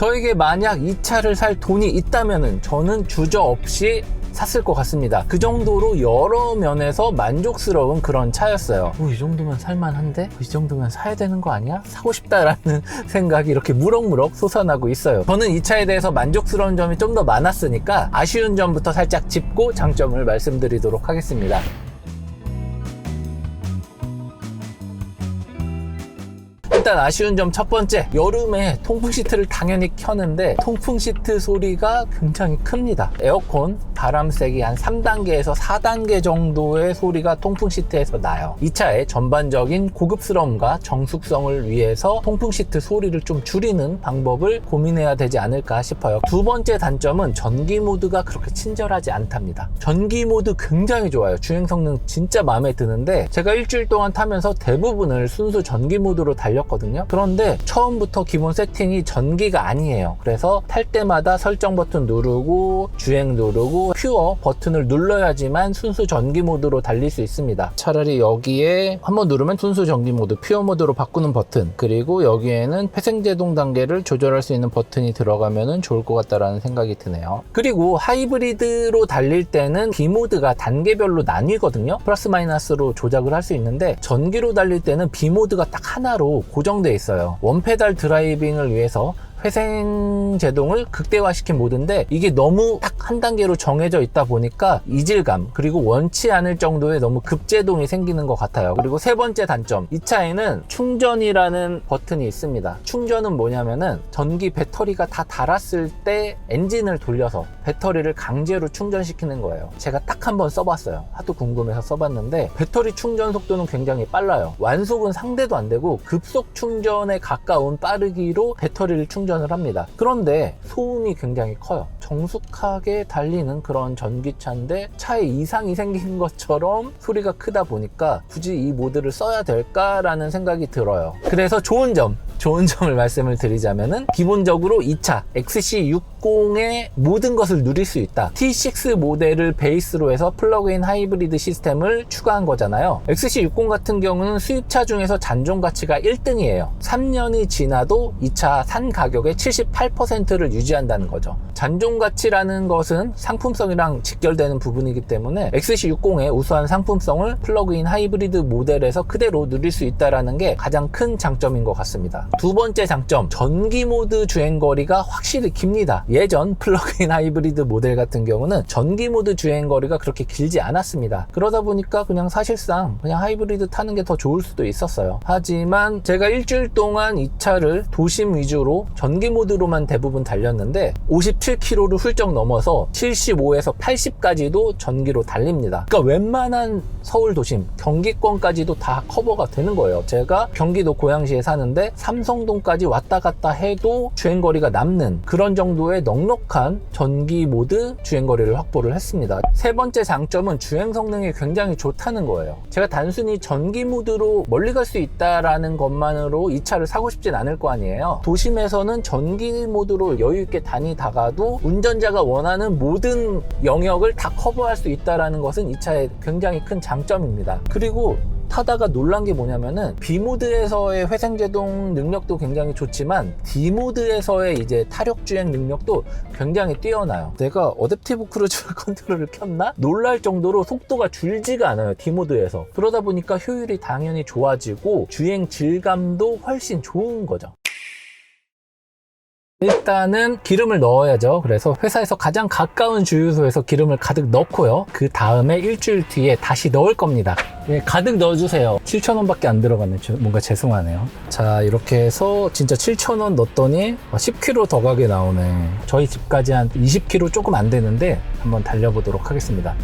저에게 만약 이 차를 살 돈이 있다면은 저는 주저없이 샀을 것 같습니다. 그 정도로 여러 면에서 만족스러운 그런 차였어요. 이 정도면 살만한데? 이 정도면 사야 되는 거 아니야? 사고 싶다라는 생각이 이렇게 무럭무럭 솟아나고 있어요. 저는 이 차에 대해서 만족스러운 점이 좀 더 많았으니까 아쉬운 점부터 살짝 짚고 장점을 말씀드리도록 하겠습니다. 일단 아쉬운 점 첫 번째, 여름에 통풍 시트를 당연히 켰는데 통풍 시트 소리가 굉장히 큽니다. 에어컨 바람 세기 한 3단계에서 4단계 정도의 소리가 통풍 시트에서 나요. 이 차의 전반적인 고급스러움과 정숙성을 위해서 통풍 시트 소리를 좀 줄이는 방법을 고민해야 되지 않을까 싶어요. 두 번째 단점은 전기 모드가 그렇게 친절하지 않답니다. 전기 모드 굉장히 좋아요. 주행 성능 진짜 마음에 드는데 제가 일주일 동안 타면서 대부분을 순수 전기 모드로 달렸거든요. 그런데 처음부터 기본 세팅이 전기가 아니에요. 그래서 탈 때마다 설정 버튼 누르고 주행 누르고 퓨어 버튼을 눌러야지만 순수 전기 모드로 달릴 수 있습니다. 차라리 여기에 한번 누르면 순수 전기 모드 퓨어 모드로 바꾸는 버튼, 그리고 여기에는 회생제동 단계를 조절할 수 있는 버튼이 들어가면 좋을 것 같다라는 생각이 드네요. 그리고 하이브리드로 달릴 때는 B모드가 단계별로 나뉘거든요. 플러스 마이너스로 조작을 할 수 있는데 전기로 달릴 때는 B모드가 딱 하나로 고정돼 있어요. 원페달 드라이빙을 위해서 회생 제동을 극대화시킨 모드인데 이게 너무 딱 한 단계로 정해져 있다 보니까 이질감, 그리고 원치 않을 정도의 너무 급제동이 생기는 것 같아요. 그리고 세 번째 단점, 이 차에는 충전이라는 버튼이 있습니다. 충전은 뭐냐면은 전기 배터리가 다 닳았을 때 엔진을 돌려서 배터리를 강제로 충전시키는 거예요. 제가 딱 한 번 써봤어요. 하도 궁금해서 써봤는데 배터리 충전 속도는 굉장히 빨라요. 완속은 상대도 안 되고 급속 충전에 가까운 빠르기로 배터리를 충전을 합니다. 그런데 소음이 굉장히 커요. 정숙하게 달리는 그런 전기차인데 차에 이상이 생긴 것처럼 소리가 크다 보니까 굳이 이 모드를 써야 될까라는 생각이 들어요. 그래서 좋은 점을 말씀을 드리자면은 기본적으로 이 차 XC60의 모든 것을 누릴 수 있다. T6 모델을 베이스로 해서 플러그인 하이브리드 시스템을 추가한 거잖아요. XC60 같은 경우는 수입차 중에서 잔존 가치가 1등이에요. 3년이 지나도 이 차 산 가격의 78%를 유지한다는 거죠. 잔존 가치라는 것은 상품성이랑 직결되는 부분이기 때문에 XC60의 우수한 상품성을 플러그인 하이브리드 모델에서 그대로 누릴 수 있다는 게 가장 큰 장점인 것 같습니다. 두 번째 장점, 전기 모드 주행거리가 확실히 깁니다. 예전 플러그인 하이브리드 모델 같은 경우는 전기 모드 주행거리가 그렇게 길지 않았습니다. 그러다 보니까 그냥 사실상 그냥 하이브리드 타는 게 더 좋을 수도 있었어요. 하지만 제가 일주일 동안 이 차를 도심 위주로 전기 모드로만 대부분 달렸는데 57km를 훌쩍 넘어서 75에서 80까지도 전기로 달립니다. 그러니까 웬만한 서울 도심, 경기권까지도 다 커버가 되는 거예요. 제가 경기도 고양시에 사는데 삼성동까지 왔다 갔다 해도 주행거리가 남는 그런 정도의 넉넉한 전기 모드 주행거리를 확보를 했습니다. 세 번째 장점은 주행 성능이 굉장히 좋다는 거예요. 제가 단순히 전기 모드로 멀리 갈 수 있다라는 것만으로 이 차를 사고 싶진 않을 거 아니에요. 도심에서는 전기 모드로 여유 있게 다니다가도 운전자가 원하는 모든 영역을 다 커버할 수 있다는 것은 이 차의 굉장히 큰 장점입니다. 그리고 타다가 놀란 게 뭐냐면은 B모드에서의 회생제동 능력도 굉장히 좋지만 D모드에서의 이제 타력주행 능력도 굉장히 뛰어나요. 내가 어댑티브 크루즈 컨트롤을 켰나? 놀랄 정도로 속도가 줄지가 않아요. D모드에서. 그러다 보니까 효율이 당연히 좋아지고 주행 질감도 훨씬 좋은 거죠. 일단은 기름을 넣어야죠. 그래서 회사에서 가장 가까운 주유소에서 기름을 가득 넣고요. 그 다음에 일주일 뒤에 다시 넣을 겁니다. 예, 가득 넣어주세요. 7,000원 밖에 안 들어갔네. 뭔가 죄송하네요. 자, 이렇게 해서 진짜 7,000원 넣었더니 10km 더 가게 나오네. 저희 집까지 한 20km 조금 안 되는데 한번 달려보도록 하겠습니다.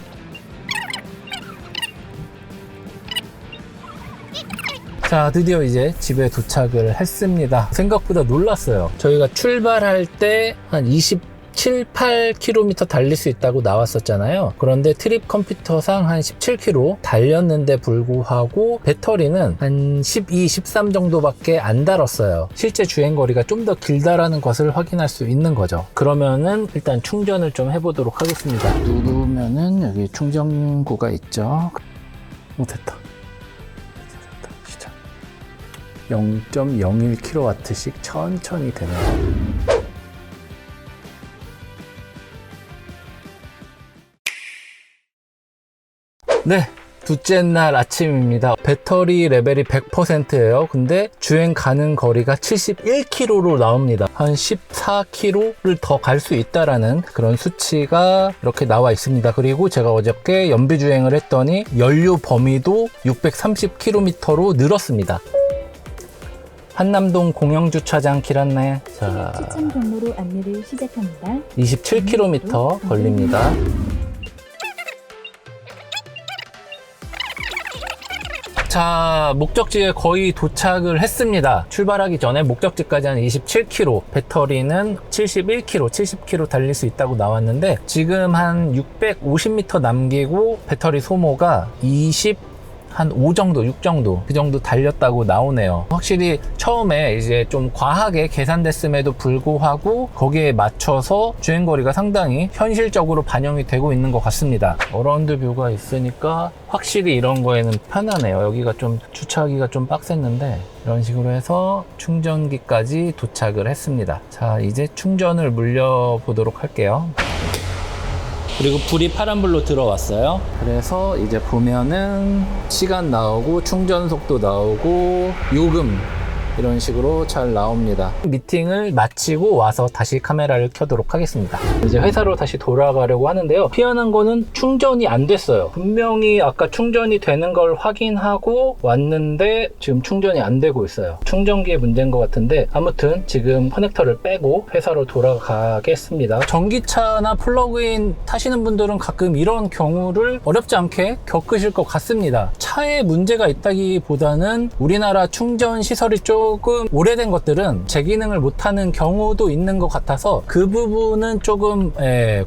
자, 드디어 이제 집에 도착을 했습니다. 생각보다 놀랐어요. 저희가 출발할 때 한 27, 8km 달릴 수 있다고 나왔었잖아요. 그런데 트립 컴퓨터상 한 17km 달렸는데 불구하고 배터리는 한 12, 13 정도밖에 안 달았어요. 실제 주행거리가 좀 더 길다라는 것을 확인할 수 있는 거죠. 그러면은 일단 충전을 좀 해보도록 하겠습니다. 누르면은 여기 충전구가 있죠. 됐다. 0.01kW씩 천천히 되네요. 네, 둘째 날 아침입니다. 배터리 레벨이 100%예요. 근데 주행 가는 거리가 71km로 나옵니다. 한 14km를 더 갈 수 있다라는 그런 수치가 이렇게 나와 있습니다. 그리고 제가 어저께 연비 주행을 했더니 연료 범위도 630km로 늘었습니다. 한남동 공영주차장 길 안내. 자, 추천 경로로 안내를 시작합니다. 27km 걸립니다. 자, 목적지에 거의 도착을 했습니다. 출발하기 전에 목적지까지 한 27km, 배터리는 71km, 70km 달릴 수 있다고 나왔는데 지금 한 650m 남기고 배터리 소모가 한 5 정도, 6 정도, 그 정도 달렸다고 나오네요. 확실히 처음에 이제 좀 과하게 계산됐음에도 불구하고 거기에 맞춰서 주행거리가 상당히 현실적으로 반영이 되고 있는 것 같습니다. 어라운드 뷰가 있으니까 확실히 이런 거에는 편하네요. 여기가 좀 주차하기가 좀 빡셌는데 이런 식으로 해서 충전기까지 도착을 했습니다. 자, 이제 충전을 물려보도록 할게요. 그리고 불이 파란불로 들어왔어요. 그래서 이제 보면은 시간 나오고 충전 속도 나오고 요금 이런 식으로 잘 나옵니다. 미팅을 마치고 와서 다시 카메라를 켜도록 하겠습니다. 이제 회사로 다시 돌아가려고 하는데요. 희한한 거는 충전이 안 됐어요. 분명히 아까 충전이 되는 걸 확인하고 왔는데 지금 충전이 안 되고 있어요. 충전기의 문제인 것 같은데 아무튼 지금 커넥터를 빼고 회사로 돌아가겠습니다. 전기차나 플러그인 타시는 분들은 가끔 이런 경우를 어렵지 않게 겪으실 것 같습니다. 차에 문제가 있다기보다는 우리나라 충전 시설이 조금 오래된 것들은 제 기능을 못하는 경우도 있는 것 같아서 그 부분은 조금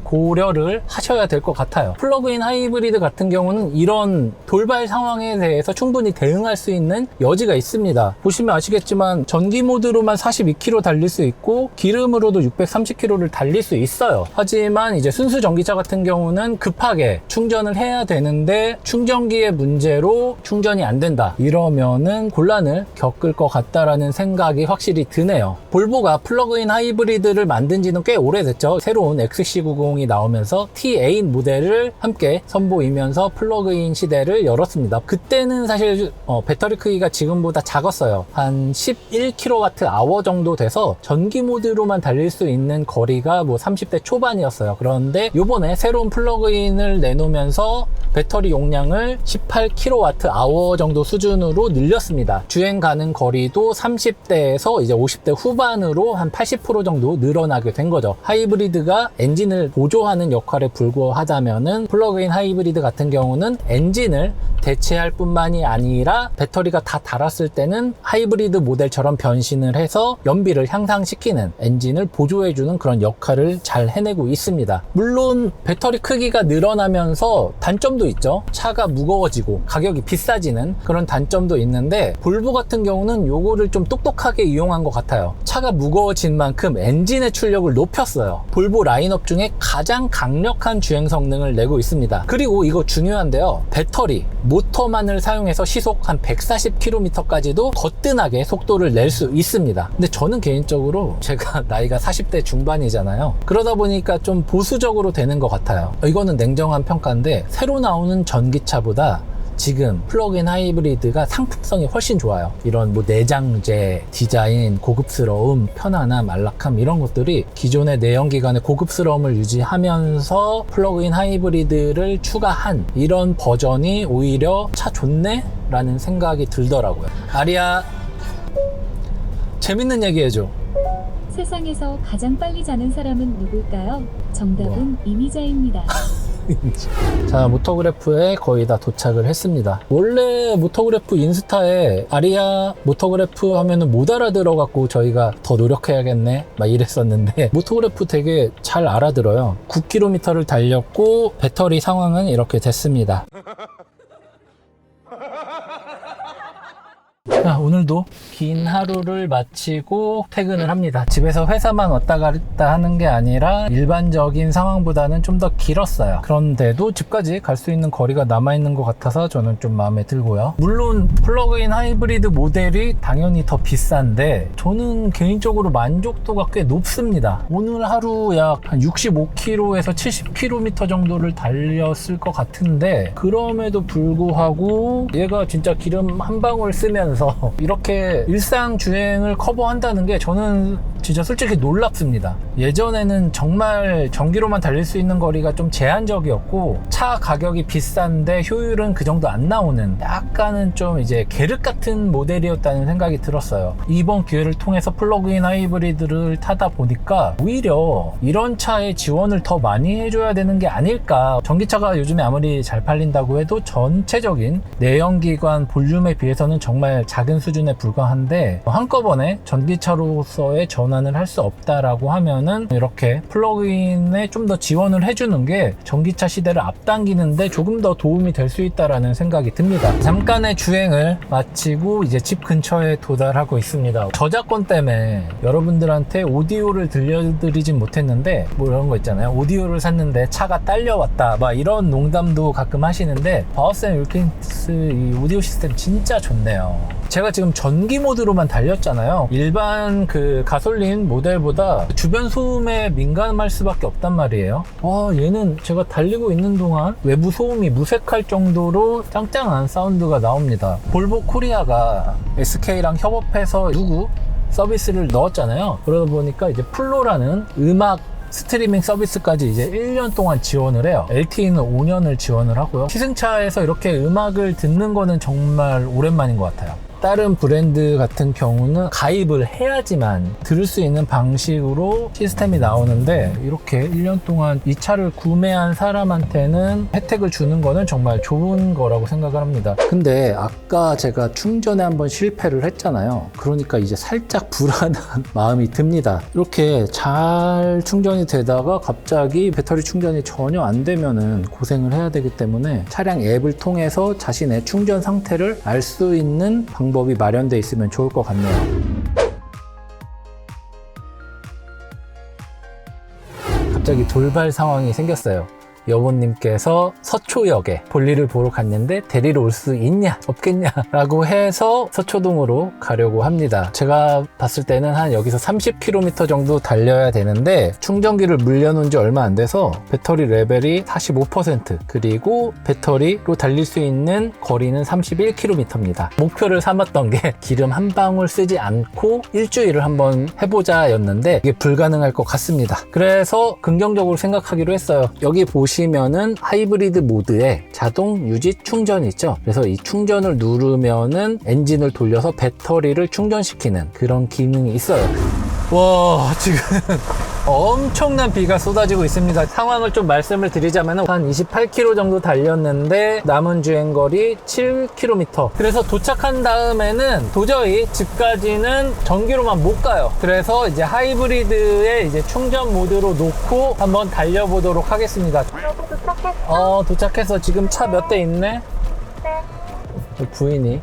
고려를 하셔야 될 것 같아요. 플러그인 하이브리드 같은 경우는 이런 돌발 상황에 대해서 충분히 대응할 수 있는 여지가 있습니다. 보시면 아시겠지만 전기 모드로만 42km 달릴 수 있고 기름으로도 630km를 달릴 수 있어요. 하지만 이제 순수 전기차 같은 경우는 급하게 충전을 해야 되는데 충전기의 문제로 충전이 안 된다. 이러면은 곤란을 겪을 것 같다라는 생각이 확실히 드네요. 볼보가 플러그인 하이브리드를 만든 지는 꽤 오래됐죠. 새로운 XC90이 나오면서 T8 모델을 함께 선보이면서 플러그인 시대를 열었습니다. 그때는 사실 배터리 크기가 지금보다 작았어요. 한 11kWh 정도 돼서 전기 모드로만 달릴 수 있는 거리가 뭐 30대 초반이었어요. 그런데 요번에 새로운 플러그인을 내놓으면서 배터리 용량을 18kWh 정도 수준으로 늘렸습니다. 주행 가는 거리도 30대에서 이제 50대 후반으로 한 80% 정도 늘어나게 된 거죠. 하이브리드가 엔진을 보조하는 역할에 불과하다면은 플러그인 하이브리드 같은 경우는 엔진을 대체할 뿐만이 아니라 배터리가 다 닳았을 때는 하이브리드 모델처럼 변신을 해서 연비를 향상시키는 엔진을 보조해주는 그런 역할을 잘 해내고 있습니다. 물론 배터리 크기가 늘어나면서 단점도 있죠. 차가 무거워지고 가격이 비싸지는 그런 단점도 있는데 볼보 같은 경우는 요거를 좀 똑똑하게 이용한 것 같아요. 차가 무거워진 만큼 엔진의 출력을 높였어요. 볼보 라인업 중에 가장 강력한 주행 성능을 내고 있습니다. 그리고 이거 중요한데요. 배터리 모터만을 사용해서 시속 한 140km까지도 거뜬하게 속도를 낼 수 있습니다. 근데 저는 개인적으로 제가 나이가 40대 중반이잖아요. 그러다 보니까 좀 보수적으로 되는 것 같아요. 이거는 냉정한 평가인데 새로 나오는 전기차보다 지금 플러그인 하이브리드가 상품성이 훨씬 좋아요. 이런 뭐 내장재, 디자인, 고급스러움, 편안함, 안락함 이런 것들이 기존의 내연기관의 고급스러움을 유지하면서 플러그인 하이브리드를 추가한 이런 버전이 오히려 차 좋네? 라는 생각이 들더라고요. 아리야, 재밌는 얘기 해줘. 세상에서 가장 빨리 자는 사람은 누굴까요? 정답은 이미자입니다. 자, 모터그래프에 거의 다 도착을 했습니다. 원래 모터그래프 인스타에 아리아 모터그래프 하면은 못 알아들어갖고 저희가 더 노력해야겠네 막 이랬었는데 모터그래프 되게 잘 알아들어요. 9km를 달렸고 배터리 상황은 이렇게 됐습니다. 자, 오늘도 오늘도 긴 하루를 마치고 퇴근을 합니다. 집에서 회사만 왔다 갔다 하는 게 아니라 일반적인 상황보다는 좀 더 길었어요. 그런데도 집까지 갈 수 있는 거리가 남아있는 것 같아서 저는 좀 마음에 들고요. 물론 플러그인 하이브리드 모델이 당연히 더 비싼데 저는 개인적으로 만족도가 꽤 높습니다. 오늘 하루 약 한 65km에서 70km 정도를 달렸을 것 같은데 그럼에도 불구하고 얘가 진짜 기름 한 방울 쓰면서 이렇게 일상 주행을 커버한다는 게 저는 진짜 솔직히 놀랍습니다. 예전에는 정말 전기로만 달릴 수 있는 거리가 좀 제한적이었고 차 가격이 비싼데 효율은 그 정도 안 나오는 약간은 좀 이제 계륵 같은 모델이었다는 생각이 들었어요. 이번 기회를 통해서 플러그인 하이브리드를 타다 보니까 오히려 이런 차에 지원을 더 많이 해줘야 되는 게 아닐까. 전기차가 요즘에 아무리 잘 팔린다고 해도 전체적인 내연기관 볼륨에 비해서는 정말 작은 수준에 불과한데 한꺼번에 전기차로서의 전환을 할 수 없다라고 하면은 이렇게 플러그인에 좀 더 지원을 해주는 게 전기차 시대를 앞당기는데 조금 더 도움이 될 수 있다라는 생각이 듭니다. 잠깐의 주행을 마치고 이제 집 근처에 도달하고 있습니다. 저작권 때문에 여러분들한테 오디오를 들려드리진 못했는데 뭐 이런 거 있잖아요. 오디오를 샀는데 차가 딸려왔다 막 이런 농담도 가끔 하시는데 바우센 윌킨스 이 오디오 시스템 진짜 좋네요. 제가 지금 전기 모드로만 달렸잖아요. 일반 그 가솔린 모델보다 주변 소음에 민감할 수밖에 없단 말이에요. 얘는 제가 달리고 있는 동안 외부 소음이 무색할 정도로 짱짱한 사운드가 나옵니다. 볼보 코리아가 SK랑 협업해서 누구 서비스를 넣었잖아요. 그러다 보니까 이제 플로라는 음악 스트리밍 서비스까지 이제 1년 동안 지원을 해요. LTE는 5년을 지원을 하고요. 시승차에서 이렇게 음악을 듣는 거는 정말 오랜만인 것 같아요. 다른 브랜드 같은 경우는 가입을 해야지만 들을 수 있는 방식으로 시스템이 나오는데 이렇게 1년 동안 이 차를 구매한 사람한테는 혜택을 주는 거는 정말 좋은 거라고 생각을 합니다. 근데 아까 제가 충전에 한번 실패를 했잖아요. 그러니까 이제 살짝 불안한 마음이 듭니다. 이렇게 잘 충전이 되다가 갑자기 배터리 충전이 전혀 안 되면은 고생을 해야 되기 때문에 차량 앱을 통해서 자신의 충전 상태를 알 수 있는 방법이 마련되어 있으면 좋을 것 같네요. 갑자기 돌발 상황이 생겼어요. 여보님께서 서초역에 볼일을 보러 갔는데 데리러 올 수 있냐 없겠냐 라고 해서 서초동으로 가려고 합니다. 제가 봤을 때는 한 여기서 30km 정도 달려야 되는데 충전기를 물려놓은 지 얼마 안 돼서 배터리 레벨이 45% 그리고 배터리로 달릴 수 있는 거리는 31km입니다. 목표를 삼았던 게 기름 한 방울 쓰지 않고 일주일을 한번 해보자 였는데 이게 불가능할 것 같습니다. 그래서 긍정적으로 생각하기로 했어요. 여기 보시면은 하이브리드 모드에 자동 유지 충전이 있죠. 그래서 이 충전을 누르면은 엔진을 돌려서 배터리를 충전시키는 그런 기능이 있어요. 와, 지금 엄청난 비가 쏟아지고 있습니다. 상황을 좀 말씀을 드리자면 한 28km 정도 달렸는데 남은 주행거리 7km. 그래서 도착한 다음에는 도저히 집까지는 전기로만 못 가요. 그래서 이제 하이브리드에 이제 충전 모드로 놓고 한번 달려보도록 하겠습니다. 도착해서 지금 차 몇 대 있네? 부인이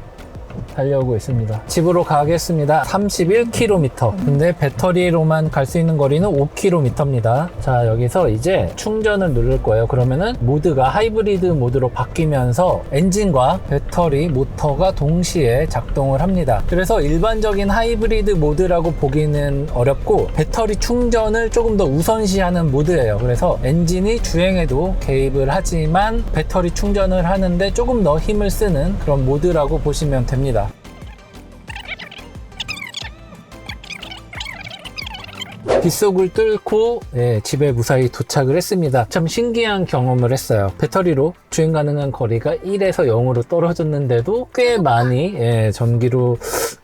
달려오고 있습니다. 집으로 가겠습니다. 31km. 근데 배터리로만 갈 수 있는 거리는 5km입니다. 자, 여기서 이제 충전을 누를 거예요. 그러면은 모드가 하이브리드 모드로 바뀌면서 엔진과 배터리, 모터가 동시에 작동을 합니다. 그래서 일반적인 하이브리드 모드라고 보기는 어렵고 배터리 충전을 조금 더 우선시하는 모드예요. 그래서 엔진이 주행에도 개입을 하지만 배터리 충전을 하는데 조금 더 힘을 쓰는 그런 모드라고 보시면 됩니다. 빗속을 뚫고 집에 무사히 도착을 했습니다. 참 신기한 경험을 했어요. 배터리로 주행 가능한 거리가 1에서 0으로 떨어졌는데도 꽤 많이 전기로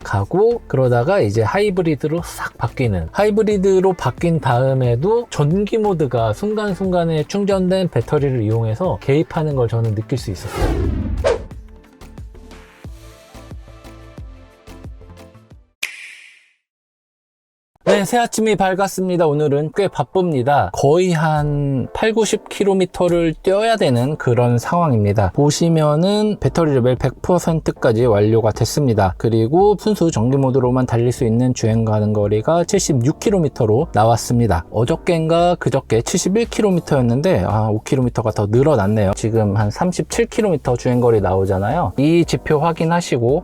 가고 그러다가 이제 하이브리드로 싹 바뀌는 하이브리드로 바뀐 다음에도 전기 모드가 순간순간에 충전된 배터리를 이용해서 개입하는 걸 저는 느낄 수 있었어요. 네, 새 아침이 밝았습니다. 오늘은 꽤 바쁩니다. 거의 한 80-90km를 뛰어야 되는 그런 상황입니다. 보시면은 배터리 레벨 100%까지 완료가 됐습니다. 그리고 순수 전기 모드로만 달릴 수 있는 주행 가는 거리가 76km로 나왔습니다. 어저께인가 그저께 71km였는데 5km가 더 늘어났네요. 지금 한 37km 주행거리 나오잖아요. 이 지표 확인하시고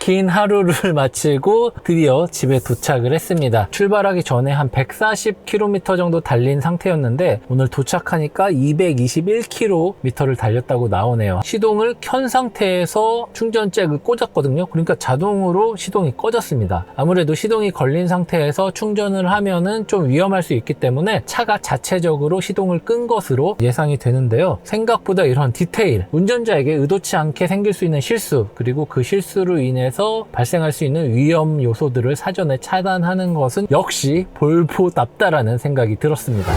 긴 하루를 마치고 드디어 집에 도착을 했습니다. 출발하기 전에 한 140km 정도 달린 상태였는데 오늘 도착하니까 221km를 달렸다고 나오네요. 시동을 켠 상태에서 충전잭을 꽂았거든요. 그러니까 자동으로 시동이 꺼졌습니다. 아무래도 시동이 걸린 상태에서 충전을 하면은 좀 위험할 수 있기 때문에 차가 자체적으로 시동을 끈 것으로 예상이 되는데요. 생각보다 이런 디테일, 운전자에게 의도치 않게 생길 수 있는 실수, 그리고 그 실수로 인해서 발생할 수 있는 위험 요소들을 사전에 차단하는 것은 역시 볼보답다라는 생각이 들었습니다.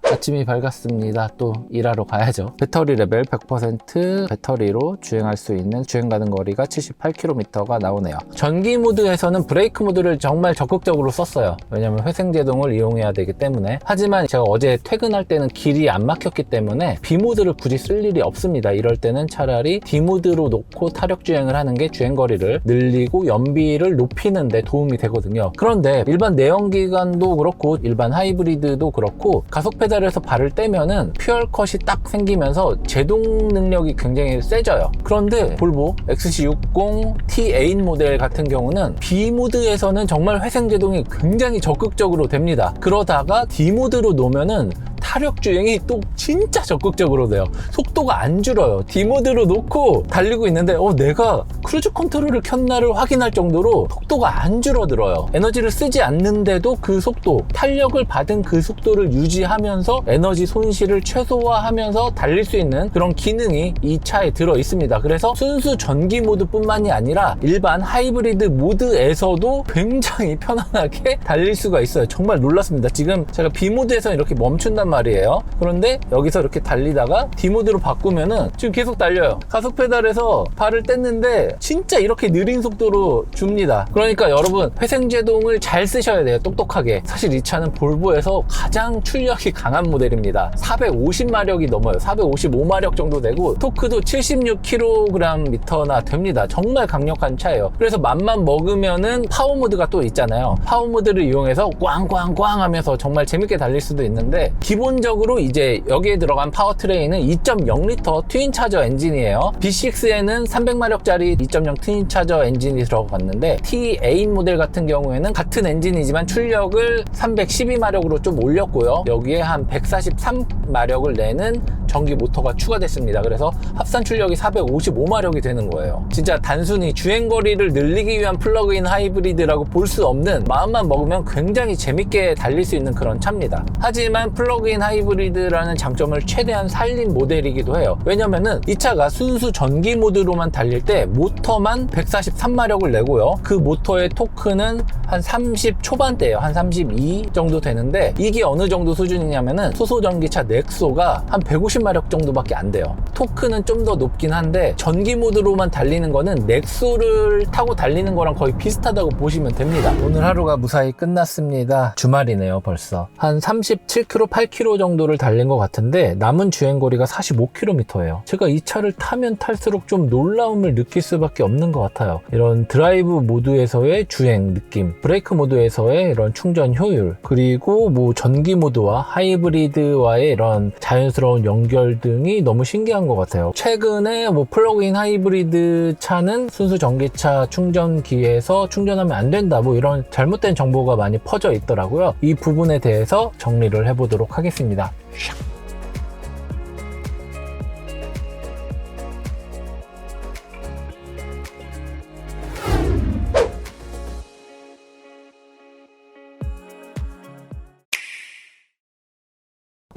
아침이 밝았습니다. 또 일하러 가야죠. 배터리 레벨 100% 배터리로 주행할 수 있는 주행 가는 거리가 78km가 나오네요. 전기 모드에서는 브레이크 모드를 정말 적극적으로 썼어요. 왜냐면 회생제동을 이용해야 되기 때문에. 하지만 제가 어제 퇴근할 때는 길이 안 막혔기 때문에 B 모드를 굳이 쓸 일이 없습니다. 이럴 때는 차라리 D 모드로 놓고 타력 주행을 하는 게 주행 거리를 늘리고 연비를 높이는 데 도움이 되거든요. 그런데 일반 내연기관도 그렇고 일반 하이브리드도 그렇고 가속 페달에서 발을 떼면은 퓨얼 컷이 딱 생기면서 제동 능력이 굉장히 세져요. 그런데 볼보 XC60 T8 모델 같은 경우는 B 모드에서는 정말 회생 제동이 굉장히 적극적으로 됩니다. 그러다가 D 모드로 놓으면은 타력 주행이 또 진짜 적극적으로 돼요. 속도가 안 줄어요. D모드로 놓고 달리고 있는데 내가 크루즈 컨트롤을 켰나를 확인할 정도로 속도가 안 줄어들어요. 에너지를 쓰지 않는데도 그 속도, 탄력을 받은 그 속도를 유지하면서 에너지 손실을 최소화하면서 달릴 수 있는 그런 기능이 이 차에 들어 있습니다. 그래서 순수 전기 모드뿐만이 아니라 일반 하이브리드 모드에서도 굉장히 편안하게 달릴 수가 있어요. 정말 놀랐습니다. 지금 제가 B 모드에서 이렇게 멈춘단 말이에요. 그런데 여기서 이렇게 달리다가 D 모드로 바꾸면은 지금 계속 달려요. 가속 페달에서 발을 뗐는데 진짜 이렇게 느린 속도로 줍니다. 그러니까 여러분 회생제동을 잘 쓰셔야 돼요. 똑똑하게. 사실 이 차는 볼보에서 가장 출력이 강한 모델입니다. 450마력이 넘어요. 455마력 정도 되고 토크도 76kgm나 됩니다. 정말 강력한 차예요. 그래서 맘만 먹으면은 파워 모드가 또 있잖아요. 파워 모드를 이용해서 꽝꽝꽝 하면서 정말 재밌게 달릴 수도 있는데 기본적으로 이제 여기에 들어간 파워트레인은 2.0L 트윈 차저 엔진이에요. B6에는 300마력짜리 2.0 트윈 차저 엔진이 들어갔는데 T8 모델 같은 경우에는 같은 엔진이지만 출력을 312마력으로 좀 올렸고요. 여기에 한 143마력을 내는 전기 모터가 추가됐습니다. 그래서 합산 출력이 455마력이 되는 거예요. 진짜 단순히 주행거리를 늘리기 위한 플러그인 하이브리드라고 볼 수 없는, 마음만 먹으면 굉장히 재밌게 달릴 수 있는 그런 차입니다. 하지만 플러그인 하이브리드라는 장점을 최대한 살린 모델이기도 해요. 왜냐면은 이 차가 순수 전기 모드로만 달릴 때 모터만 143마력을 내고요. 그 모터의 토크는 한 30 초반대예요. 한 32 정도 되는데 이게 어느 정도 수준이냐면은 소소전기차 넥소가 한 150마력 정도밖에 안 돼요. 토크는 좀 더 높긴 한데 전기 모드로만 달리는 거는 넥소를 타고 달리는 거랑 거의 비슷하다고 보시면 됩니다. 오늘 하루가 무사히 끝났습니다. 주말이네요 벌써. 한 37km, 8km 정도를 달린 것 같은데 남은 주행거리가 45km예요. 제가 이 차를 타면 탈수록 좀 놀라움을 느낄 수밖에 없는 것 같아요. 이런 드라이브 모드에서의 주행 느낌, 브레이크 모드에서의 이런 충전 효율, 그리고 뭐 전기 모드와 하이브리드와의 이런 자연스러운 연결 등이 너무 신기한 것 같아요. 최근에 뭐 플러그인 하이브리드 차는 순수 전기차 충전기에서 충전하면 안 된다, 뭐 이런 잘못된 정보가 많이 퍼져 있더라고요. 이 부분에 대해서 정리를 해보도록 하겠습니다.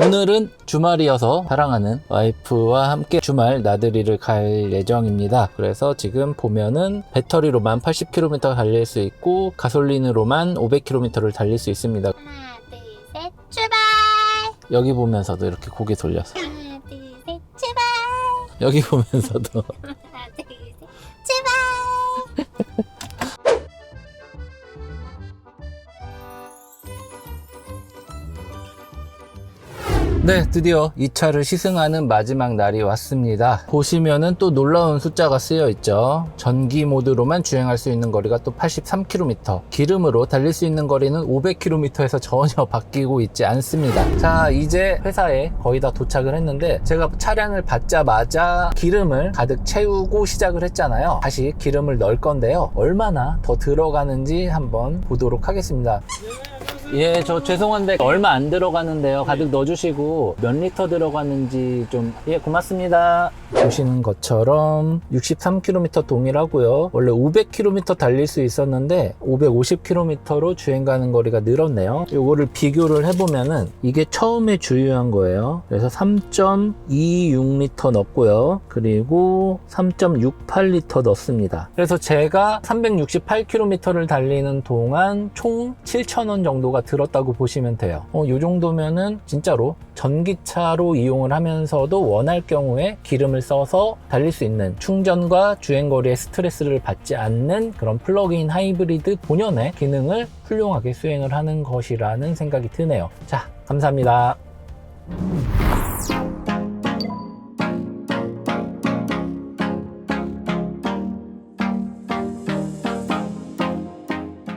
오늘은 주말이어서 사랑하는 와이프와 함께 주말 나들이를 갈 예정입니다. 그래서 지금 보면은 배터리로만 80km 달릴 수 있고 가솔린으로만 500km를 달릴 수 있습니다. 하나, 둘, 셋, 출발! 여기 보면서도 이렇게 고개 돌려서 하나, 둘, 셋, 출발! 여기 보면서도. 하나, 둘, 셋. 제발. 네, 드디어 이 차를 시승하는 마지막 날이 왔습니다. 보시면은 또 놀라운 숫자가 쓰여 있죠. 전기 모드로만 주행할 수 있는 거리가 또 83km, 기름으로 달릴 수 있는 거리는 500km에서 전혀 바뀌고 있지 않습니다. 자, 이제 회사에 거의 다 도착을 했는데, 제가 차량을 받자마자 기름을 가득 채우고 시작을 했잖아요. 다시 기름을 넣을 건데요. 얼마나 더 들어가는지 한번 보도록 하겠습니다. 예, 저 죄송한데 얼마 안 들어가는데요. 가득 넣어주시고 몇 리터 들어가는지 좀. 예, 고맙습니다. 보시는 것처럼 63km 동일하고요. 원래 500km 달릴 수 있었는데 550km로 주행 가는 거리가 늘었네요. 요거를 비교를 해보면은 이게 처음에 주유한 거예요. 그래서 3.26L 넣었고요. 그리고 3.68L 넣습니다. 그래서 제가 368km를 달리는 동안 총 7,000원 정도가 들었다고 보시면 돼요. 이 정도면은 진짜로 전기차로 이용을 하면서도 원할 경우에 기름을 써서 달릴 수 있는, 충전과 주행거리에 스트레스를 받지 않는 그런 플러그인 하이브리드 본연의 기능을 훌륭하게 수행을 하는 것이라는 생각이 드네요. 자, 감사합니다.